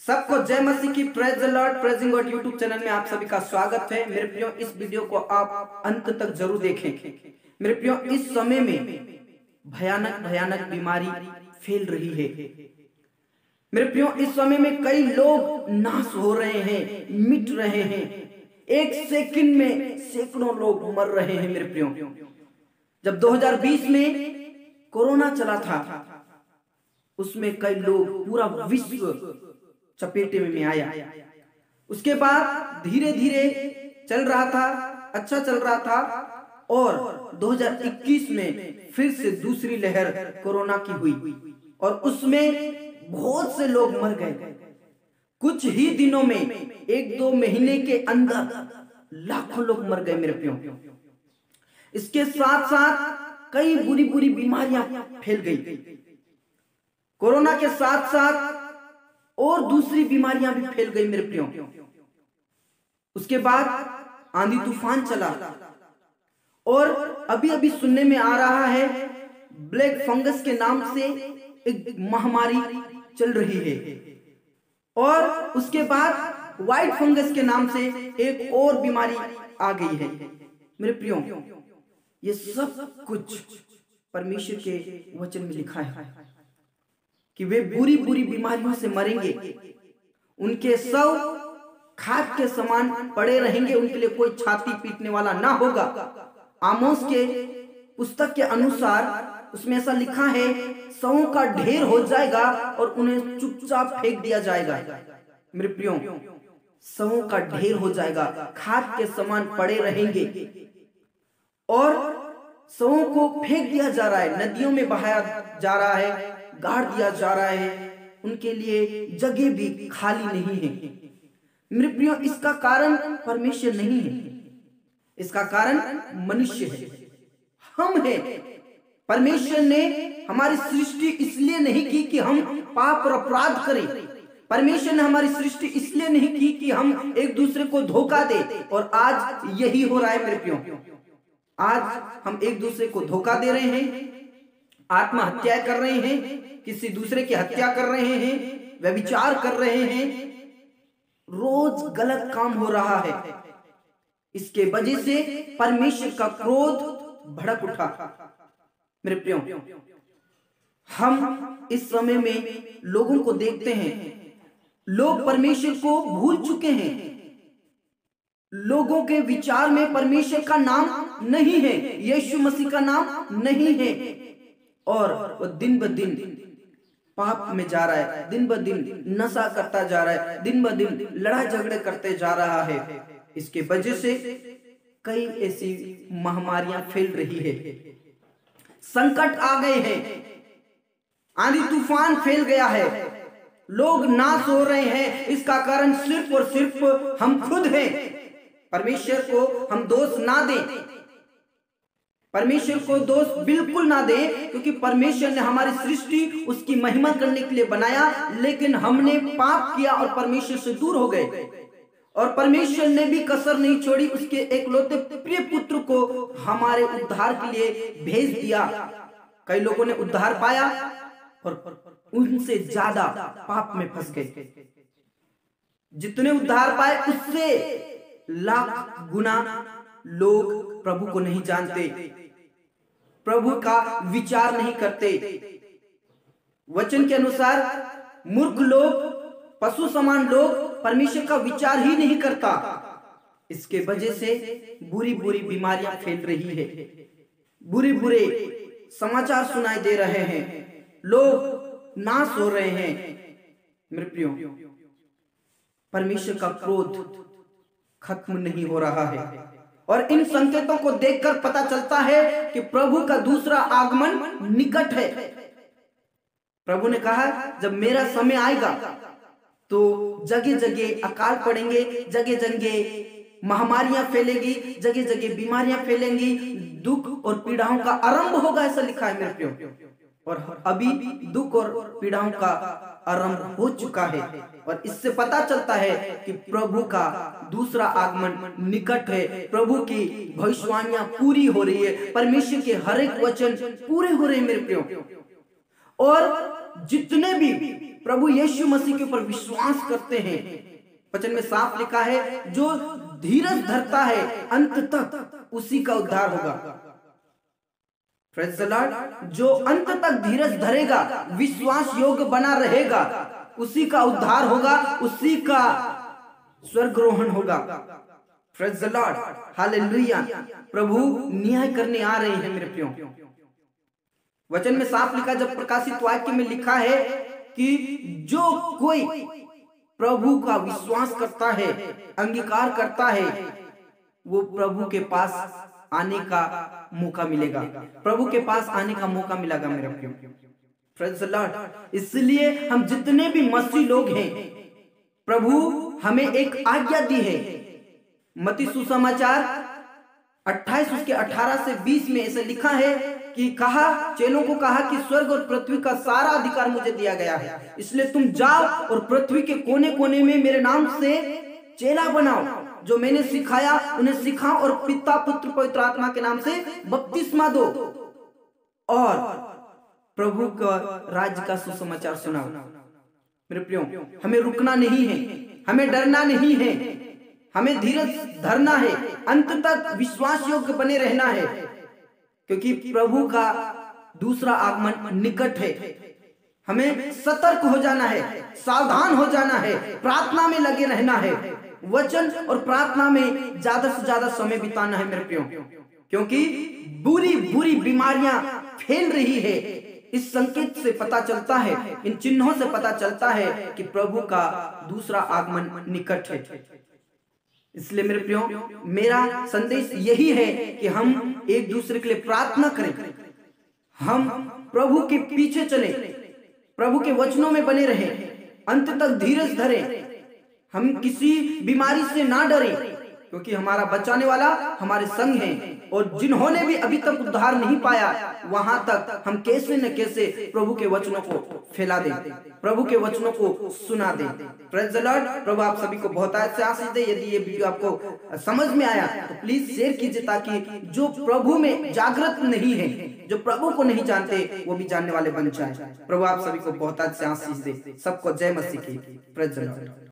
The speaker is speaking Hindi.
सबको जय मसीह की। Praise the Lord, praising God YouTube channel में आप सभी का स्वागत है। मेरे प्रियो, इस वीडियो को आप अंत तक जरूर देखें। मेरे प्रियो, इस समय में भयानक भयानक बीमारी फैल रही है। मेरे प्रियो, इस समय में कई लोग नाश हो रहे हैं, मिट रहे हैं। एक सेकंड में सैकड़ों लोग मर रहे हैं। मेरे प्रियो, जब 2020 में कोरोना चला था, उसमें कई लोग, पूरा विश्व चपेटे में आया। उसके बाद धीरे धीरे चल रहा था, अच्छा चल रहा था, और 2021 में फिर से दूसरी लहर कोरोना की हुई और उसमें बहुत से लोग मर गए। कुछ ही दिनों में, एक दो महीने के अंदर लाखों लोग मर गए। मेरे प्रियो, इसके साथ साथ कई बुरी बुरी बीमारियां फैल गई। कोरोना के साथ साथ और दूसरी बीमारियां भी फैल गई। मेरे प्रियो, उसके बाद आंधी तूफान चला और अभी अभी सुनने में आ रहा है ब्लैक फंगस के नाम से एक महामारी चल रही है, और उसके बाद व्हाइट फंगस के नाम से एक और बीमारी आ गई है। मेरे प्रियो, ये सब कुछ परमेश्वर के वचन में लिखा है कि वे बुरी बुरी बीमारियों से मरेंगे, उनके शव खाद के समान पड़े रहेंगे, उनके लिए कोई छाती पीटने वाला ना होगा। आमोस के पुस्तक के अनुसार उसमें ऐसा लिखा है, शवों का ढेर हो जाएगा और उन्हें चुपचाप फेंक दिया जाएगा। मेरे प्रियो, शवों का ढेर हो जाएगा, खाद के समान पड़े रहेंगे और शवों को फेंक दिया जा रहा है, नदियों में बहाया जा रहा है, गाड़ दिया जा रहा है, उनके लिए जगह भी खाली नहीं है। मेरे प्रियो, इसका कारण परमेश्वर नहीं है, इसका कारण मनुष्य है, हम हैं। परमेश्वर ने हमारी सृष्टि इसलिए नहीं की कि हम पाप और अपराध करें। परमेश्वर ने हमारी सृष्टि इसलिए नहीं की कि हम एक दूसरे को धोखा दें, और आज यही हो रहा है। मेरे प्रियो, आज हम एक दूसरे को धोखा दे रहे हैं, आत्महत्या कर रहे हैं, किसी दूसरे की हत्या कर रहे हैं, व्यभिचार कर रहे हैं, रोज गलत काम हो रहा है। इसके वजह से परमेश्वर का क्रोध भड़क उठा। मेरे प्रियो, हम इस समय में लोगों को देखते हैं, लोग परमेश्वर को भूल चुके हैं, लोगों के विचार में परमेश्वर का नाम नहीं है, यीशु मसीह का नाम नहीं है, और वो दिन ब दिन पाप में जा रहा है, दिन ब दिन नशा करता जा रहा है, दिन ब दिन लड़ाई झगड़े करते जा रहा है। इसके वजह से कई ऐसी महामारियां फैल रही है, संकट आ गए हैं, आंधी तूफान फैल गया है, लोग नाश हो रहे हैं। इसका कारण सिर्फ और सिर्फ हम खुद हैं। परमेश्वर को हम दोष ना दें, परमेश्वर को दोष बिल्कुल ना दें, क्योंकि परमेश्वर ने हमारी सृष्टि उसकी महिमा करने के लिए बनाया, लेकिन हमने पाप किया और परमेश्वर से दूर हो गए। और परमेश्वर ने भी कसर नहीं छोड़ी, उसके एकलौते प्रिय पुत्र को हमारे उद्धार के लिए भेज दिया। कई लोगों ने उद्धार पाया और उनसे ज्यादा पाप में फंस गए। जितने उद्धार पाए उससे लाख गुना लोग प्रभु को नहीं जानते, प्रभु का विचार नहीं करते। वचन के अनुसार मूर्ख लोग, पशु समान लोग परमेश्वर का विचार ही नहीं करता। इसके वजह से बुरी बुरी बीमारियां फैल रही है, बुरे बुरे समाचार सुनाई दे रहे हैं, लोग नाश हो रहे हैं। मेरे प्रियो, परमेश्वर का क्रोध खत्म नहीं हो रहा है, और इन संकेतों को देखकर पता चलता है कि प्रभु का दूसरा आगमन निकट है। प्रभु ने कहा, जब मेरा समय आएगा तो जगह जगह अकाल पड़ेंगे, जगह जगह महामारियां फैलेगी, जगह जगह बीमारियां फैलेंगी, दुख और पीड़ाओं का आरंभ होगा, ऐसा लिखा है। मेरे प्रियो, और अभी दुख और पीड़ाओं का आरंभ हो चुका है, और इससे पता चलता है कि प्रभु का दूसरा आगमन निकट है। प्रभु की भविष्यवाणियां पूरी हो रही है, परमेश्वर के हर एक वचन पूरे हो रहे हैं। मेरे प्रियो, और जितने भी प्रभु यीशु मसीह के ऊपर विश्वास करते हैं, वचन में साफ लिखा है, जो धीरज धरता है अंत तक उसी का उद्धार होगा। Praise the Lord. जो अंत तक धीरज धरेगा, विश्वास योग्य बना रहेगा, उसी का उद्धार होगा, उसी का स्वर्गरोहण होगा। Praise the Lord, hallelujah. प्रभु न्याय करने आ रहे हैं मेरे प्रियो। वचन में साफ लिखा, जब प्रकाशित वाक्य में लिखा है कि जो कोई प्रभु का विश्वास करता है, अंगीकार करता है, वो प्रभु के पास आने का मौका मिलेगा, प्रभु के पास आने का मौका मिलेगा मेरे प्रियो। Praise the Lord. इसलिए हम जितने भी मसीह लोग हैं, प्रभु हमें एक आज्ञा दी है। मत्ती सुसमाचार 28 उसके 18 से 20 में ऐसे लिखा है कि कहा, चेलों को कहा कि स्वर्ग और पृथ्वी का सारा अधिकार मुझे दिया गया है, इसलिए तुम जाओ और पृथ्वी के कोने कोने में मेरे नाम से चेला बनाओ, जो मैंने सिखाया उन्हें सिखाओ, और पिता पुत्र पवित्र आत्मा के नाम से बपतिस्मा दो, और प्रभु का राज्य का सुसमाचार सुनाओ। मेरे प्रियो, हमें रुकना नहीं है, हमें डरना नहीं है, हमें धीरज धरना है, अंत तक विश्वास योग्य बने रहना है, क्योंकि प्रभु का दूसरा आगमन निकट है। हमें सतर्क हो जाना है, सावधान हो जाना है, प्रार्थना में लगे रहना है, वचन और प्रार्थना में ज्यादा से ज्यादा समय बिताना है मेरे प्रियो, क्योंकि बुरी बुरी बीमारियां फैल रही है। इस संकेत से पता चलता है, इन चिन्हों से पता चलता है कि प्रभु का दूसरा आगमन निकट है। इसलिए मेरे प्रियो, मेरा संदेश यही है कि हम एक दूसरे के लिए प्रार्थना करें, हम प्रभु के पीछे चलें, प्रभु के वचनों में बने रहें, अंत तक धीरज धरें, हम किसी बीमारी से ना डरें, क्योंकि हमारा बचाने वाला हमारे संग है। और जिन्होंने भी अभी तक उद्धार नहीं पाया, वहां तक हम कैसे न कैसे प्रभु के वचनों को फैला दें, प्रभु के वचनों को सुना दें। Praise the Lord. प्रभु आप सभी को बहुत से आशीष दे। यदि ये वीडियो आपको समझ में आया तो प्लीज शेयर कीजिए, ताकि जो प्रभु में जागृत नहीं है, जो प्रभु को नहीं जानते, वो भी जानने वाले बन जाए। प्रभु आप सभी को बहुत से आशीष दे। सबको जय मसीह की। Praise the Lord.